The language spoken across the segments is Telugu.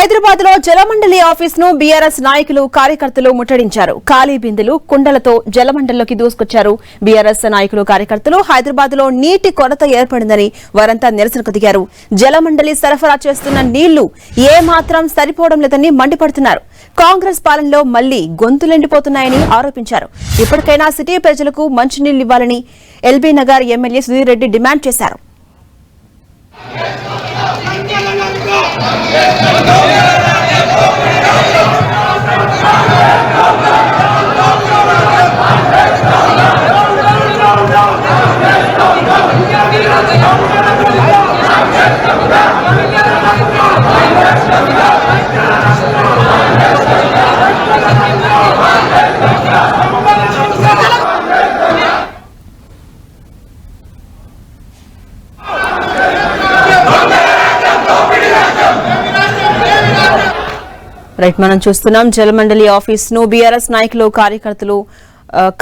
హైదరాబాద్ లో జలమండలి ఆఫీస్ ను బీఆర్ఎస్ నాయకులు కార్యకర్తలు ముట్టడించారు. ఖాళీ బిందెలు కుండలతో జలమండలిలోకి దూసుకొచ్చారు బీఆర్ఎస్ నాయకులు కార్యకర్తలు. హైదరాబాద్ లో నీటి కొరత ఏర్పడిందని వారంతా నిరసనకు దిగారు. జలమండలి సరఫరా చేస్తున్న నీళ్లు ఏమాత్రం సరిపోవడం లేదని మండిపడుతున్నారు. కాంగ్రెస్ పాలనలో మళ్లీ గొంతులెండిపోతున్నాయని ఆరోపించారు. ఇప్పటికైనా సిటీ ప్రజలకు మంచినీళ్లు ఇవ్వాలని LB Nagar MLA Sudheer Reddy demand చేశారు. రైట్, మనం చూస్తున్నాం జలమండలి ఆఫీస్ ను బీఆర్ఎస్ నాయకులు కార్యకర్తలు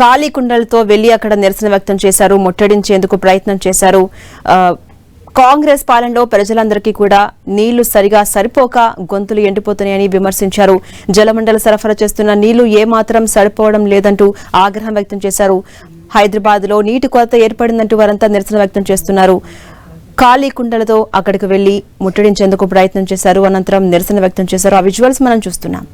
ఖాళీ కుండలతో వెళ్లి అక్కడ నిరసన వ్యక్తం చేశారు. ముట్టడించేందుకు ప్రయత్నం చేశారు. కాంగ్రెస్ పాలనలో ప్రజలందరికీ కూడా నీళ్లు సరిగా సరిపోక గొంతులు ఎండిపోతున్నాయని విమర్శించారు. జలమండలి సరఫరా చేస్తున్న నీళ్లు ఏమాత్రం సరిపోవడం లేదంటూ ఆగ్రహం వ్యక్తం చేశారు. హైదరాబాద్ లో నీటి కొరత ఏర్పడిందంటూ వారంతా నిరసన వ్యక్తం చేస్తున్నారు. ఖాళీ కుండలతో అక్కడికి వెళ్లి ముట్టడించేందుకు ప్రయత్నం చేశారు. అనంతరం నిరసన వ్యక్తం చేశారు. ఆ విజువల్స్ మనం చూస్తున్నాం.